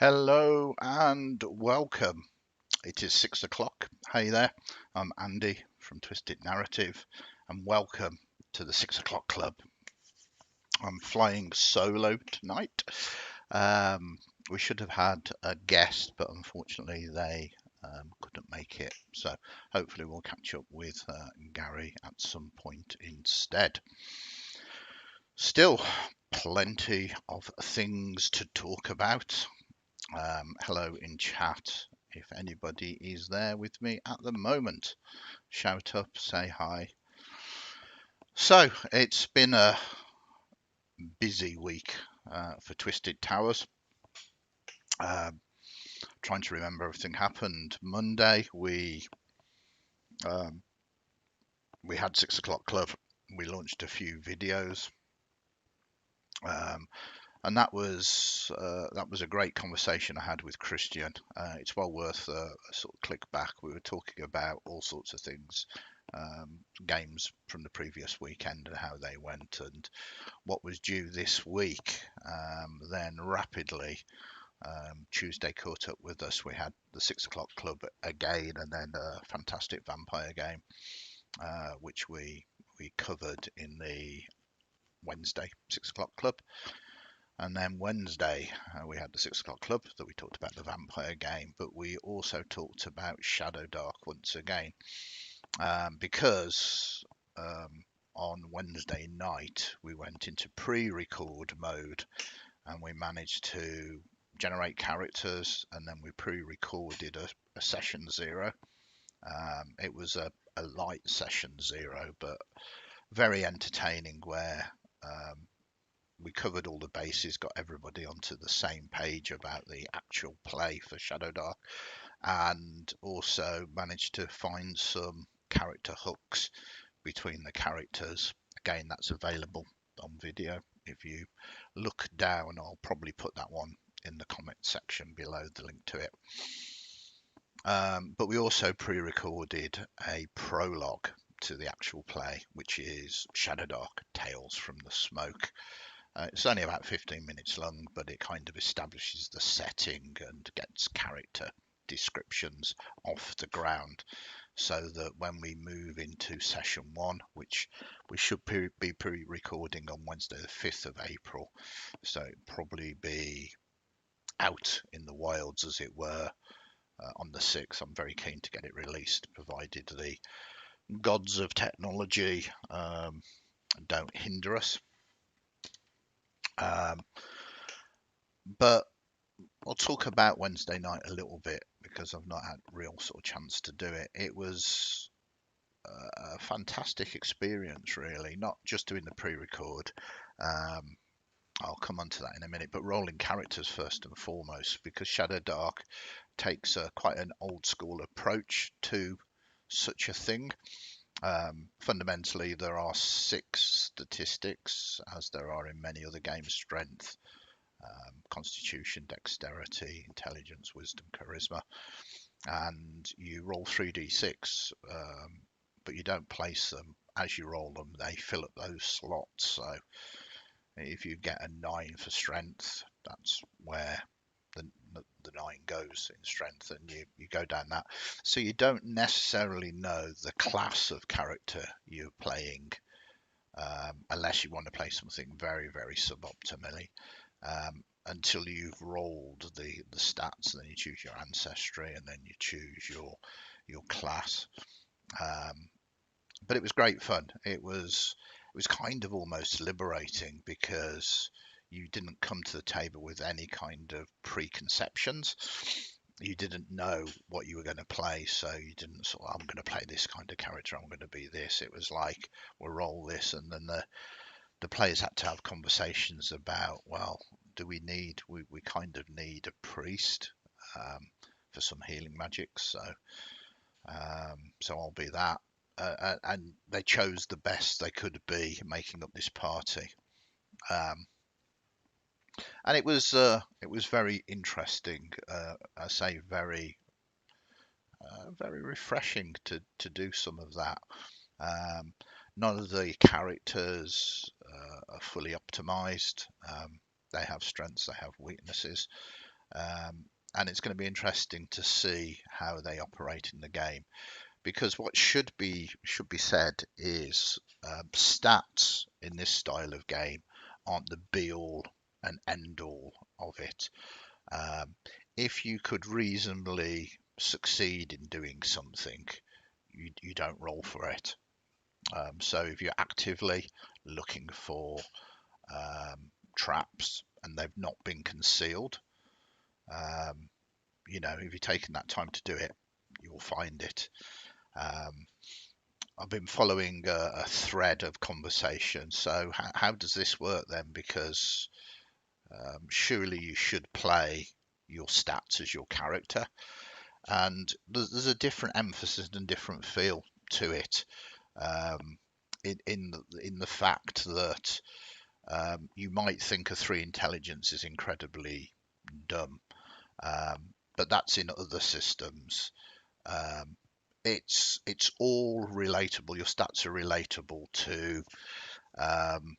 Hello and welcome. It is 6 o'clock. Hey there, I'm Andy from Twisted Narrative, and welcome to the 6 o'clock club. I'm flying solo tonight. We should have had a guest, but unfortunately they couldn't make it. So hopefully we'll catch up with Gary at some point instead. Still, plenty of things to talk about. Hello in chat. If anybody is there with me at the moment, shout up, say hi. So it's been a busy week for Twisted Towers. Um, Trying to remember everything happened. Monday um, we had 6 o'clock club. We launched a few videos, um, and that was a great conversation I had with Christian. It's well worth a sort of click back. We were talking about all sorts of things, games from the previous weekend and how they went, and what was due this week. Then rapidly, Tuesday caught up with us. We had the 6 o'clock club again, and then a fantastic vampire game, which we covered in the Wednesday 6 o'clock club. And then Wednesday, we had the 6 o'clock club that we talked about the vampire game, but we also talked about Shadow Dark once again, because on Wednesday night we went into pre-record mode and we managed to generate characters, and then we pre-recorded a session zero. It was a light session zero, but very entertaining, where we covered all the bases, got everybody onto the same page about the actual play for Shadow Dark, and also managed to find some character hooks between the characters. Again, that's available on video. If you look down, I'll probably put that one in the comment section below, the link to it. But we also pre-recorded a prologue to the actual play, which is Shadow Dark Tales from the Smoke. It's only about 15 minutes long, but it kind of establishes the setting and gets character descriptions off the ground, so that when we move into session one, which we should be pre-recording on Wednesday the 5th of April, so it'll probably be out in the wilds, as it were, on the 6th. I'm very keen to get it released, provided the gods of technology don't hinder us. Um, but I'll talk about Wednesday night a little bit, because I've not had real sort of chance to do it. It was a fantastic experience, really, not just doing the pre-record. Um, I'll come on to that in a minute, but rolling characters first and foremost, because Shadow Dark takes quite an old school approach to such a thing. Fundamentally, there are 6 statistics, as there are in many other games: strength, constitution, dexterity, intelligence, wisdom, charisma, and you roll 3d6, but you don't place them as you roll them. They fill up those slots. So if you get a 9 for strength, that's where the 9 goes in strength, and you go down that. So you don't necessarily know the class of character you're playing, unless you want to play something very, very suboptimally, until you've rolled the stats, and then you choose your ancestry, and then you choose your class. But it was great fun. It was kind of almost liberating, because you didn't come to the table with any kind of preconceptions. You didn't know what you were going to play, so you didn't sort of, I'm going to play this kind of character, I'm going to be this. It was like, we'll roll this, and then the players had to have conversations about, well, do we kind of need a priest, for some healing magic, so I'll be that. And they chose the best they could be, making up this party. Um, and it was very interesting. I say very refreshing to do some of that. Um, None of the characters are fully optimized. They have strengths, they have weaknesses. And it's going to be interesting to see how they operate in the game, because what should be said is stats in this style of game aren't the be all and end all of it. Um, if you could reasonably succeed in doing something, you don't roll for it. So if you're actively looking for traps and they've not been concealed, um, if you're taking that time to do it, you will find it. I've been following a thread of conversation. So how does this work then? Because surely you should play your stats as your character, and there's a different emphasis and different feel to it. Um, in the fact that you might think a 3 intelligence is incredibly dumb, but that's in other systems. Um, it's all relatable. Your stats are relatable um,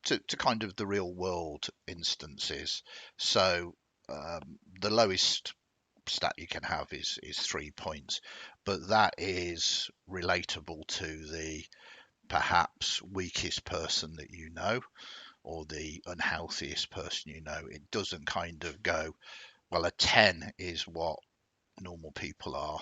to kind of the real world instances. So the lowest stat you can have is 3 points, but that is relatable to the perhaps weakest person that you know, or the unhealthiest person you know. It doesn't kind of go, well, a 10 is what normal people are,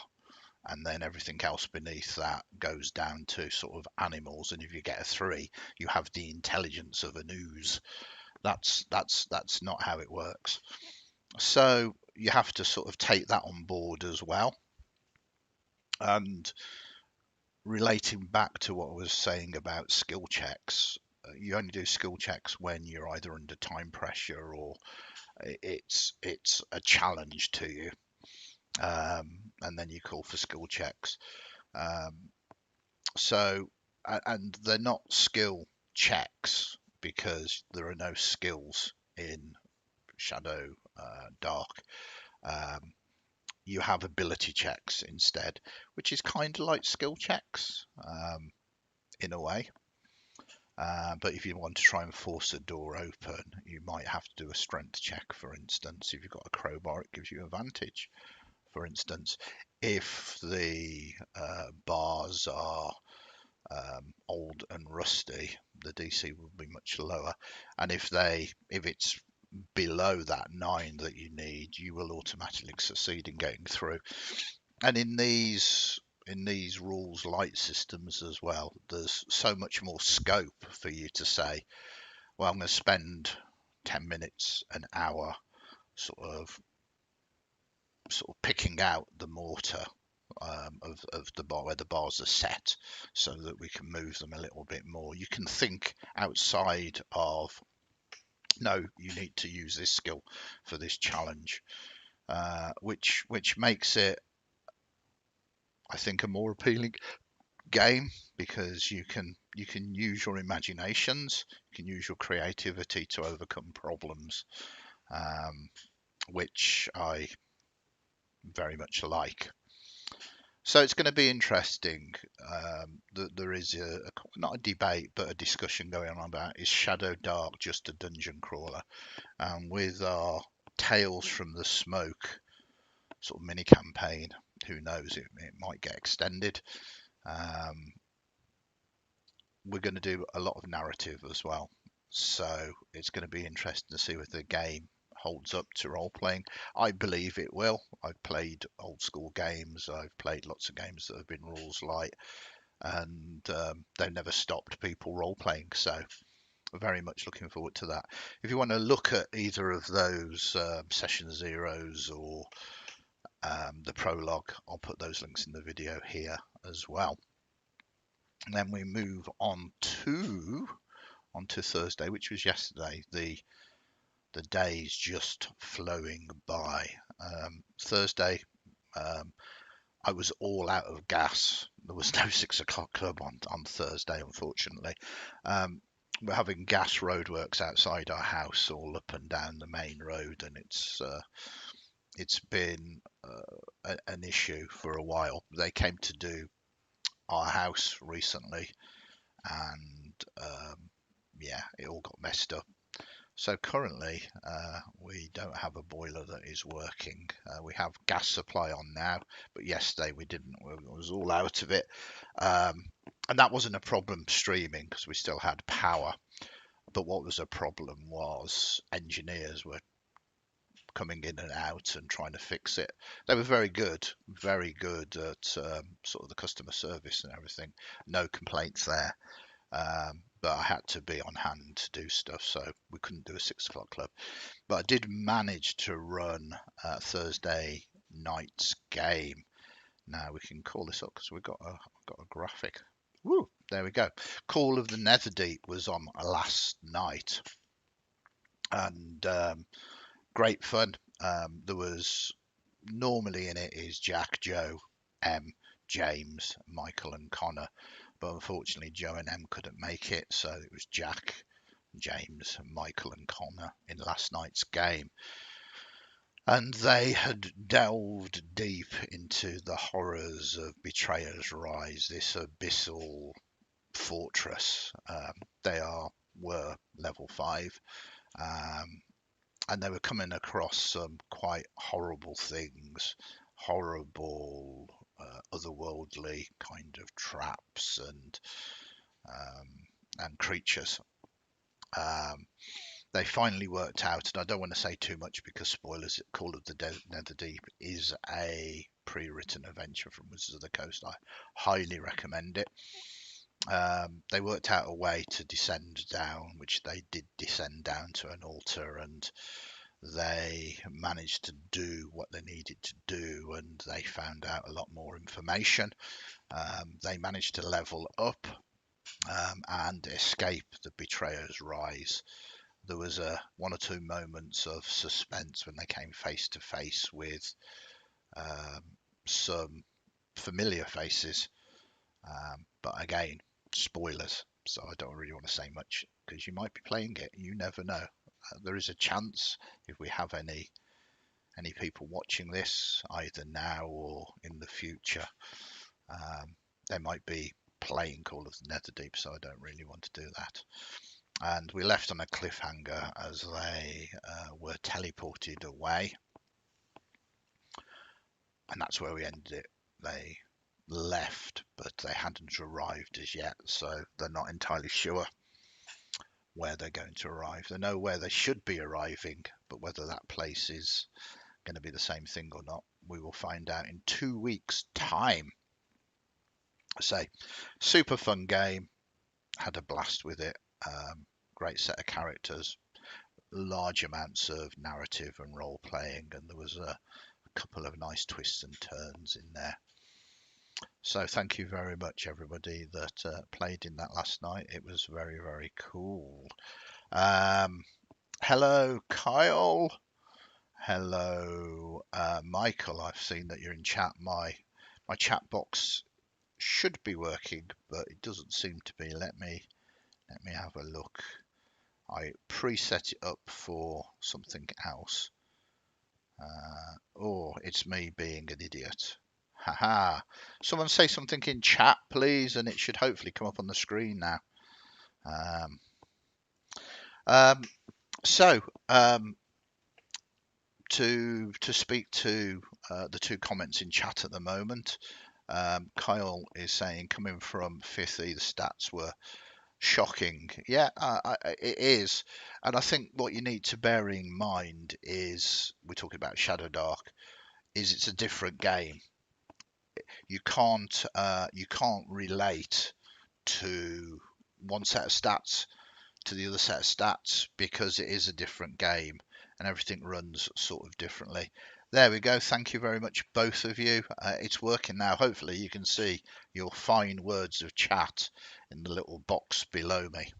and then everything else beneath that goes down to sort of animals. And if you get a 3, you have the intelligence of an ooze. That's not how it works. So you have to sort of take that on board as well. And relating back to what I was saying about skill checks, you only do skill checks when you're either under time pressure or it's a challenge to you, and then you call for skill checks. Um, so and they're not skill checks because there are no skills in Shadow Dark. Um, you have ability checks instead, which is kind of like skill checks in a way. But if you want to try and force a door open, you might have to do a strength check, for instance. If you've got a crowbar, it gives you advantage, for instance. If the bars are old and rusty, the DC will be much lower. And if it's below that 9 that you need, you will automatically succeed in getting through. And in these rules light systems as well, there's so much more scope for you to say, well, I'm going to spend 10 minutes, an hour, sort of picking out the mortar of the bar where the bars are set, so that we can move them a little bit more. You can think outside of, no, you need to use this skill for this challenge, which makes it, I think, a more appealing game, because you can use your imaginations, you can use your creativity to overcome problems, which I very much like. So it's going to be interesting. There is not a debate, but a discussion going on about, is Shadow Dark just a dungeon crawler? And with our Tales from the Smoke sort of mini campaign, who knows, it might get extended. We're going to do a lot of narrative as well. So it's going to be interesting to see if the game holds up to role playing. I believe it will. I've played old school games. I've played lots of games that have been rules light, and they've never stopped people role playing. So very much looking forward to that. If you want to look at either of those session zeros or the prologue, I'll put those links in the video here as well. And then we move on to Thursday, which was yesterday. The days just flowing by. Thursday, I was all out of gas. There was no 6 o'clock club on Thursday, unfortunately. We're having gas roadworks outside our house, all up and down the main road, and it's been an issue for a while. They came to do our house recently, and yeah, it all got messed up. So currently, we don't have a boiler that is working. We have gas supply on now, but yesterday we didn't. It was all out of it, and that wasn't a problem streaming because we still had power. But what was a problem was engineers were coming in and out and trying to fix it. They were very good at sort of the customer service and everything. No complaints there. But I had to be on hand to do stuff, so we couldn't do a 6 o'clock club. But I did manage to run Thursday night's game. Now we can call this up because we've got a graphic. Woo! There we go. Call of the Netherdeep was on last night, and great fun. There was normally in it is Jack, Joe, M, James, Michael, and Connor. But unfortunately, Joe and M couldn't make it, so it was Jack, James, Michael, and Connor in last night's game. And they had delved deep into the horrors of Betrayer's Rise, this abyssal fortress. Were level 5, and they were coming across some quite horrible things, horrible, otherworldly kind of traps and creatures. Um, they finally worked out, and I don't want to say too much because spoilers. Call of the Netherdeep is a pre-written adventure from Wizards of the Coast. I highly recommend it. They worked out a way to descend down, which they did descend down to an altar, and they managed to do what they needed to do, and they found out a lot more information. They managed to level up and escape the Betrayer's Rise. There was one or two moments of suspense when they came face to face with some familiar faces, but again, spoilers. So I don't really want to say much because you might be playing it. You never know. There is a chance if we have any people watching this either now or in the future, they might be playing Call of the Netherdeep. So I don't really want to do that. And we left on a cliffhanger as they were teleported away, and that's where we ended it. They left, but they hadn't arrived as yet, so they're not entirely sure where they're going to arrive. They know where they should be arriving, but whether that place is going to be the same thing or not, we will find out in 2 weeks' time. So, super fun game. Had a blast with it. Great set of characters, large amounts of narrative and role playing, and there was a couple of nice twists and turns in there. So thank you very much, everybody that played in that last night. It was very, very cool. Hello, Kyle. Hello, Michael. I've seen that you're in chat. My chat box should be working, but it doesn't seem to be. Let me have a look. I preset it up for something else. Oh, it's me being an idiot. Haha. Someone say something in chat, please, and it should hopefully come up on the screen now. To speak to the two comments in chat at the moment, Kyle is saying, coming from 5th, the stats were shocking. Yeah, it is. And I think what you need to bear in mind is, we're talking about Shadow Dark, is it's a different game. You can't relate to one set of stats to the other set of stats because it is a different game and everything runs sort of differently. There we go. Thank you very much, both of you. It's working now. Hopefully you can see your fine words of chat in the little box below me.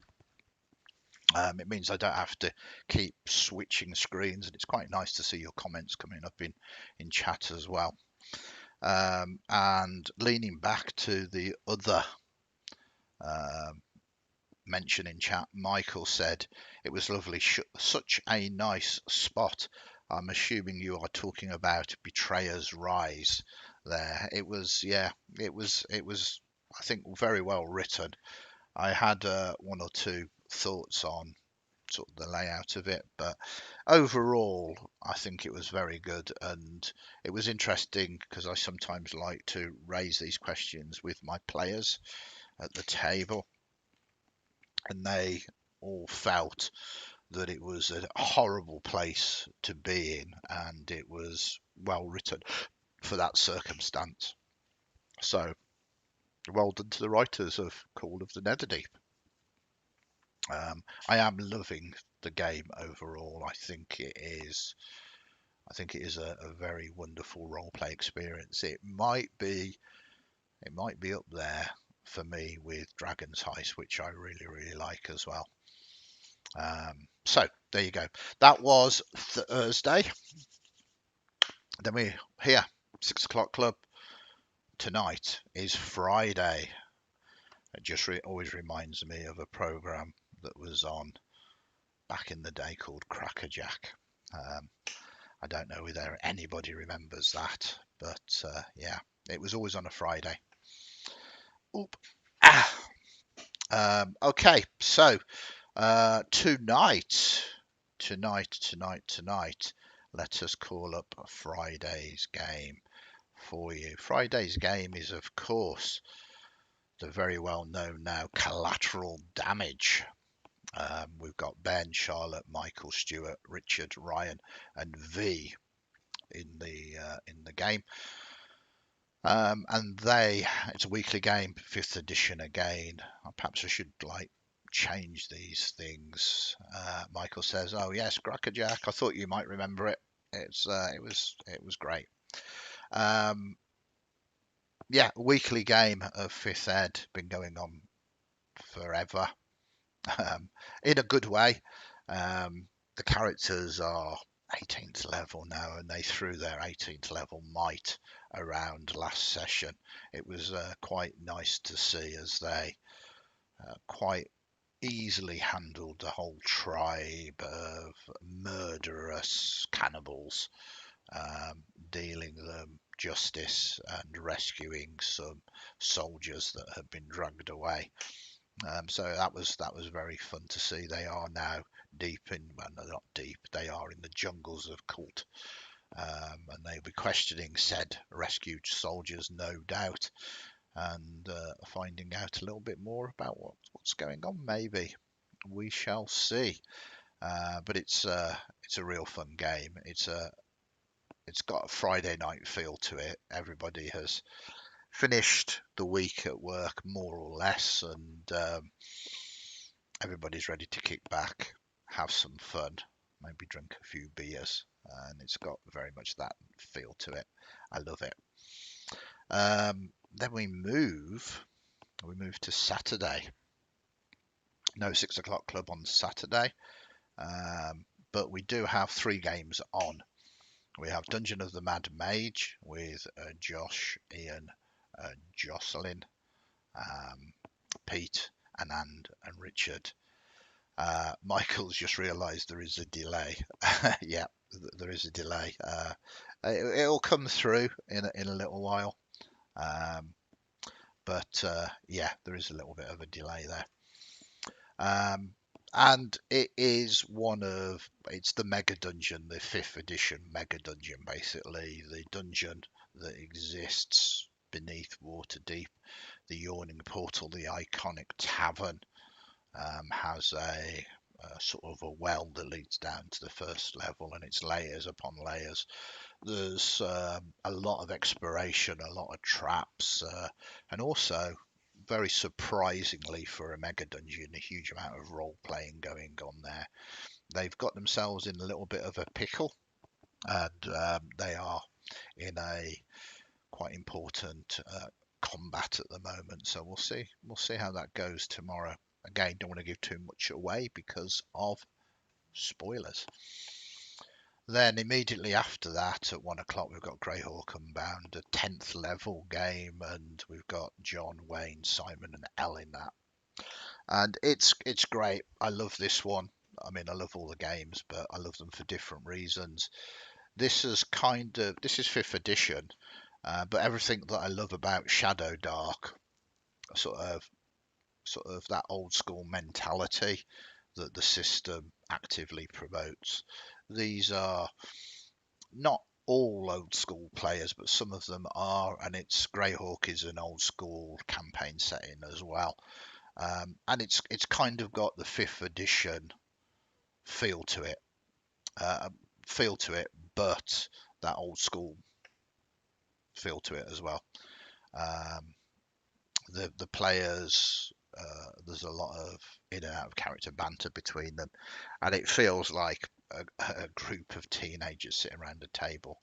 It means I don't have to keep switching screens, and it's quite nice to see your comments coming up in chat as well. And leaning back to the other mention in chat, Michael said it was lovely, such a nice spot. I'm assuming you are talking about Betrayer's Rise there. It was, yeah, it was I think very well written. I had one or two thoughts on sort of the layout of it. But overall, I think it was very good, and it was interesting because I sometimes like to raise these questions with my players at the table, and they all felt that it was a horrible place to be in, and it was well written for that circumstance. So, well done to the writers of Call of the Netherdeep. I am loving the game overall. I think it is. I think it is a very wonderful role play experience. It might be. It might be up there for me with Dragon's Heist, which I really like as well. So there you go. That was Thursday. Then we here 6 o'clock club. Tonight is Friday. It just always reminds me of a program that was on back in the day called Crackerjack. I don't know whether anybody remembers that, but yeah, it was always on a Friday. Oop. Okay, so tonight, let us call up Friday's game for you. Friday's game is, of course, the very well known now Collateral Damage. We've got Ben, Charlotte, Michael, Stuart, Richard, Ryan, and V in the game. And it's a weekly game, 5th edition again. Perhaps I should change these things. Michael says, "Oh yes, Crackerjack. I thought you might remember it. It was great." Yeah, weekly game of 5th Ed, been going on forever, in a good way. The characters are 18th level now, and they threw their 18th level might around last session. It was quite nice to see as they quite easily handled the whole tribe of murderous cannibals, dealing them justice and rescuing some soldiers that had been dragged away. So that was very fun to see. They are now deep in, well, no, not deep. They are in the jungles of Cult, and they'll be questioning said rescued soldiers, no doubt, and finding out a little bit more about what's going on. Maybe we shall see. But it's a real fun game. It's got a Friday night feel to it. Everybody has finished the week at work more or less, and everybody's ready to kick back, have some fun, maybe drink a few beers, and it's got very much that feel to it. I love it. Then we move to Saturday. No 6 o'clock club on Saturday, but we do have 3 games on. We have Dungeon of the Mad Mage with Josh, Ian, Jocelyn, Pete, Anand, and Richard. Michael's just realised there is a delay. Yeah, there is a delay. It'll come through in a little while, but yeah, there is a little bit of a delay there. And it's the mega dungeon, the 5th edition mega dungeon, basically the dungeon that exists beneath Waterdeep, the yawning portal, the iconic tavern, has a sort of a well that leads down to the first level, and it's layers upon layers. There's a lot of exploration, a lot of traps, and also, very surprisingly for a mega dungeon, a huge amount of role playing going on there. They've got themselves in a little bit of a pickle, and they are in a quite important combat at the moment. So we'll see how that goes tomorrow. Again, don't want to give too much away because of spoilers. Then immediately after that, at 1 o'clock, we've got Greyhawk Unbound, a 10th level game, and we've got John, Wayne, Simon, and Elle in that. And it's great. I love this one. I mean, I love all the games, but I love them for different reasons. This is 5th edition, but everything that I love about Shadow Dark, sort of that old school mentality, that the system actively promotes. These are not all old school players, but some of them are, and it's Greyhawk is an old school campaign setting as well. And it's kind of got the fifth edition feel to it, uh, but that old school feel to it as well. Um, the players, there's a lot of in and out of character banter between them, and it feels like a group of teenagers sitting around a table,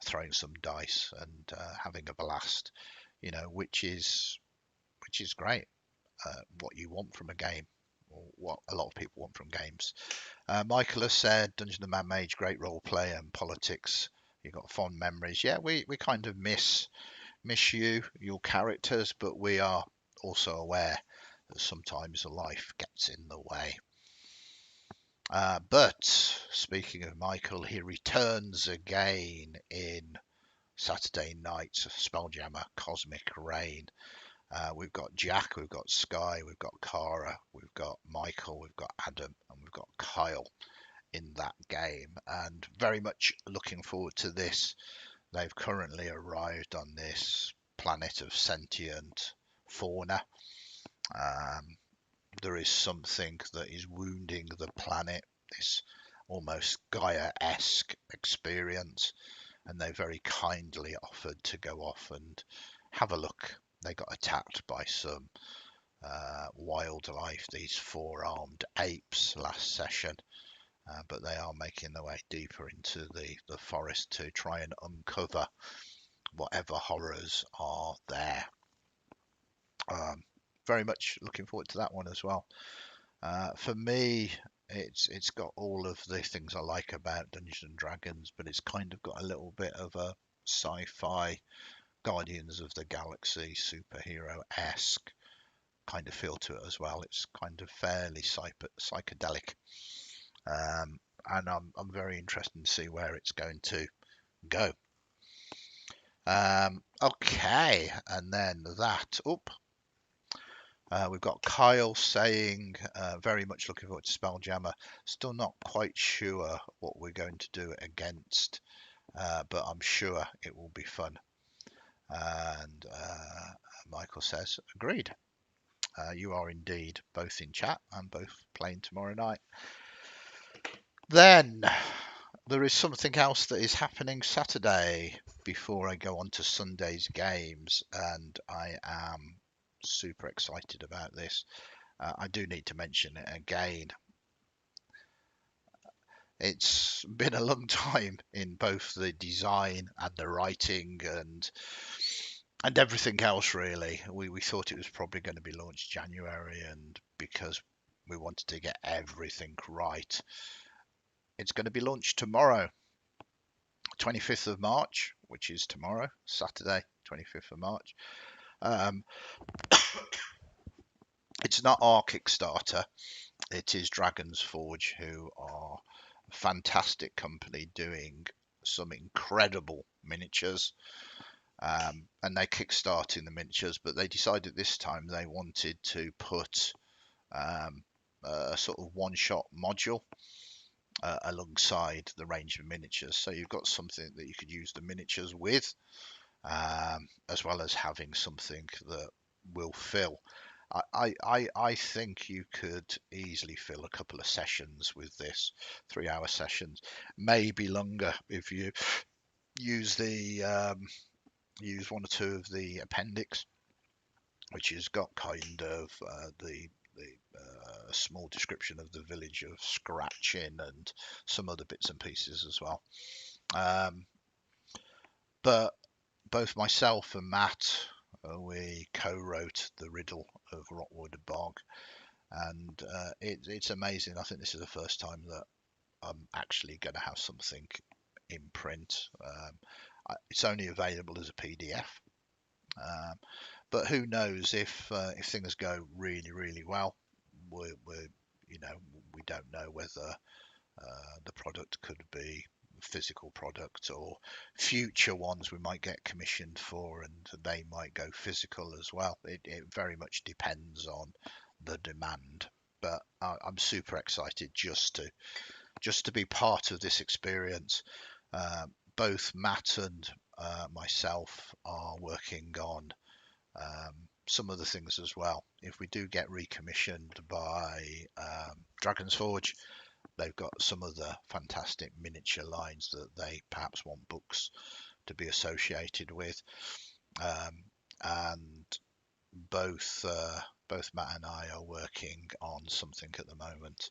throwing some dice and having a blast, which is great. What you want from a game, or what a lot of people want from games. Michael has said Dungeon and Mage, great role play and politics. You've got fond memories. Yeah, we kind of miss your characters, but we are also aware that sometimes life gets in the way. But speaking of Michael, he returns again in Saturday Night's Spelljammer Cosmic Rain. We've got Jack, we've got Sky, we've got Cara, we've got Michael, we've got Adam, and we've got Kyle in that game, and very much looking forward to this. They've currently arrived on this planet of sentient fauna. Um, there is something that is wounding the planet, this almost Gaia-esque experience, and they very kindly offered to go off and have a look. They got attacked by some wildlife, these four-armed apes last session, but they are making their way deeper into the forest to try and uncover whatever horrors are there. Very much looking forward to that one as well. For me, it's got all of the things I like about Dungeons and Dragons, but it's kind of got a little bit of a sci-fi Guardians of the Galaxy superhero-esque kind of feel to it as well. It's kind of fairly psychedelic, and I'm very interested to see where it's going to go. Okay, and then that up. We've got Kyle saying, very much looking forward to Spelljammer. Still not quite sure what we're going to do against, but I'm sure it will be fun. And Michael says, agreed. You are indeed both in chat and both playing tomorrow night. Then there is something else that is happening Saturday before I go on to Sunday's games, and I am super excited about this. I do need to mention it again. It's been a long time in both the design and the writing and everything else, really. We thought it was probably going to be launched January, and because we wanted to get everything right, it's going to be launched tomorrow, 25th of March, which is tomorrow, Saturday, 25th of March. It's not our Kickstarter. It is Dragon's Forge, who are a fantastic company doing some incredible miniatures. And they kickstarting the miniatures, but they decided this time they wanted to put a sort of one-shot module alongside the range of miniatures. So you've got something that you could use the miniatures with, as well as having something that will fill. I think you could easily fill a couple of sessions with this, 3-hour sessions, maybe longer if you use use one or two of the appendix, which has got kind of the small description of the village of Scratching and some other bits and pieces as well. But both myself and Matt, we co-wrote the riddle of Rockwood Bog, and it's amazing. I think this is the first time that I'm actually going to have something in print. It's only available as a PDF, but who knows if things go really well. We're we don't know whether the product could be physical product, or future ones we might get commissioned for and they might go physical as well. It very much depends on the demand. but I'm super excited just to be part of this experience. Both Matt and myself are working on some other things as well. If we do get recommissioned by Dragon's Forge, they've got some other fantastic miniature lines that they perhaps want books to be associated with. And both Matt and I are working on something at the moment,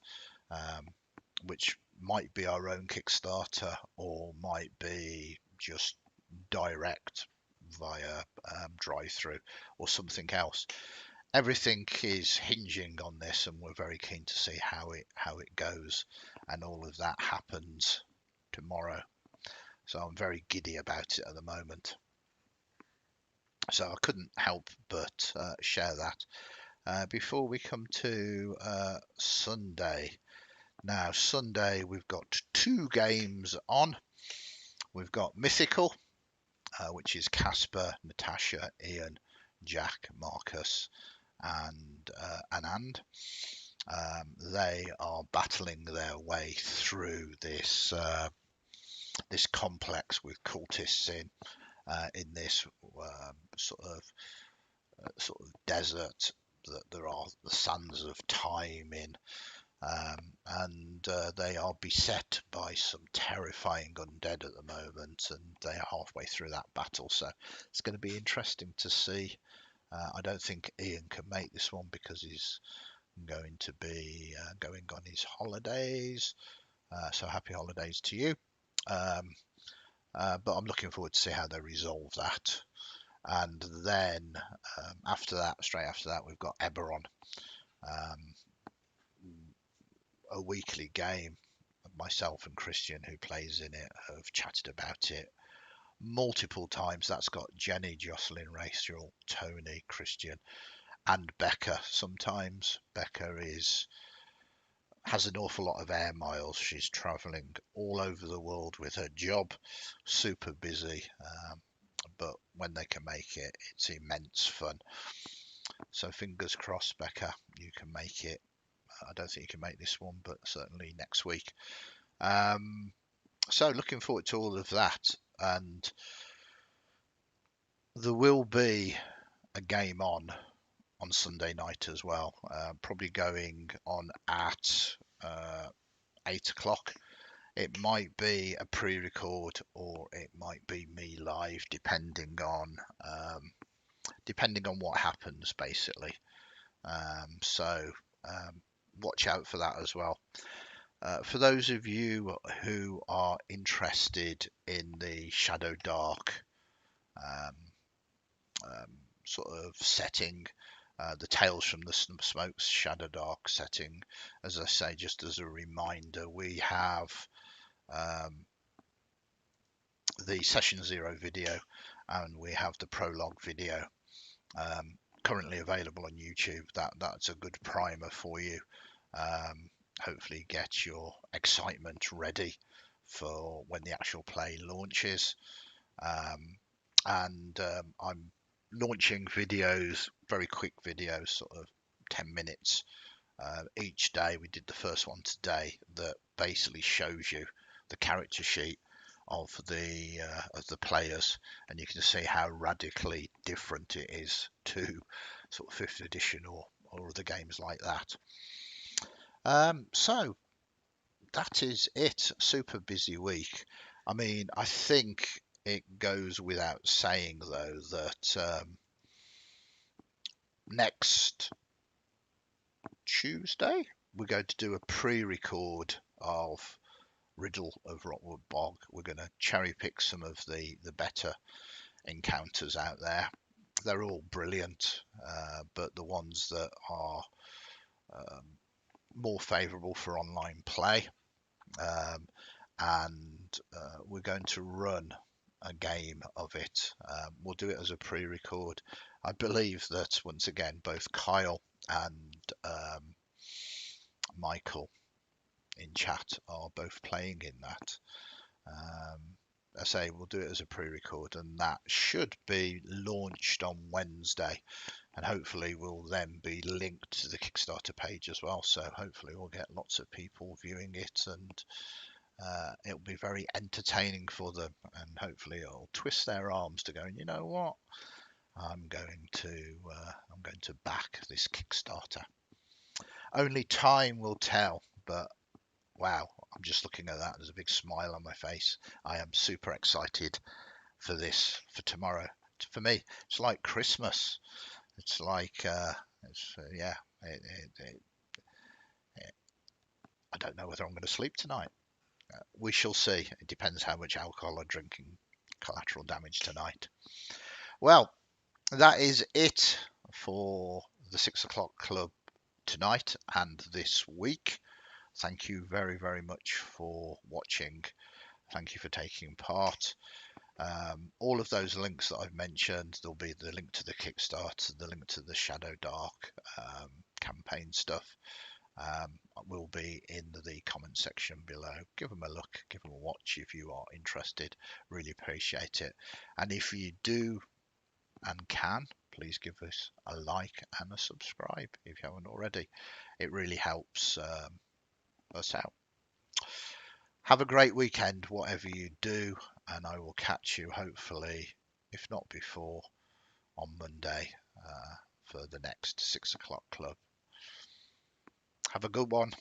which might be our own Kickstarter or might be just direct via drive-through or something else. Everything is hinging on this, and we're very keen to see how it goes, and all of that happens tomorrow. So I'm very giddy about it at the moment. So I couldn't help but share that. Before we come to Sunday. Now, Sunday we've got 2 games on. We've got Mythical, which is Casper, Natasha, Ian, Jack, Marcus, and Anand. They are battling their way through this complex with cultists in this sort of desert that there are the sands of time in. And they are beset by some terrifying undead at the moment, and they are halfway through that battle, so it's going to be interesting to see. I don't think Ian can make this one because he's going to be going on his holidays, so happy holidays to you. But I'm looking forward to see how they resolve that. And then straight after that, we've got Eberron, a weekly game. Myself and Christian, who plays in it, have chatted about it multiple times. That's got Jenny, Jocelyn, Rachel, Tony, Christian, and Becca. Sometimes Becca has an awful lot of air miles. She's traveling all over the world with her job, super busy, but when they can make it, it's immense fun. So fingers crossed, Becca, you can make it. I don't think you can make this one, but certainly next week. So looking forward to all of that, and there will be a game on Sunday night as well, probably going on at 8 o'clock. It might be a pre-record or it might be me live, depending on what happens, basically. So watch out for that as well. For those of you who are interested in the Shadow Dark sort of setting, the Tales from the Smokes Shadow Dark setting, as I say, just as a reminder, we have the Session Zero video and we have the prologue video currently available on YouTube. That's a good primer for you. Hopefully get your excitement ready for when the actual play launches. I'm launching videos, very quick videos, sort of 10 minutes each day. We did the first one today that basically shows you the character sheet of the players, and you can see how radically different it is to sort of 5th edition or other games like that. So that is it. Super busy week. I mean, I think it goes without saying though that next Tuesday we're going to do a pre-record of Riddle of Rockwood Bog. We're going to cherry pick some of the better encounters out there. They're all brilliant, but the ones that are more favourable for online play, and we're going to run a game of it. We'll do it as a pre-record. I believe that once again both Kyle and Michael in chat are both playing in that. I say we'll do it as a pre-record, and that should be launched on Wednesday, and hopefully will then be linked to the Kickstarter page as well. So hopefully we'll get lots of people viewing it, and it'll be very entertaining for them, and hopefully it'll twist their arms to going, you know what, I'm going to back this Kickstarter. Only time will tell, but wow, I'm just looking at that. There's a big smile on my face. I am super excited for this, for tomorrow. For me, it's like Christmas. It's like, yeah, it, it, I don't know whether I'm going to sleep tonight. We shall see. It depends how much alcohol I drink in Collateral Damage tonight. Well, that is it for the 6 o'clock club tonight and this week. Thank you very, very much for watching. Thank you for taking part. All of those links that I've mentioned, there'll be the link to the Kickstarter, the link to the Shadow Dark campaign stuff, will be in the comment section below. Give them a look, give them a watch if you are interested. Really appreciate it. And if you do and can, please give us a like and a subscribe if you haven't already. It really helps us out. Have a great weekend, whatever you do, and I will catch you hopefully, if not before, on Monday for the next 6 o'clock club. Have a good one.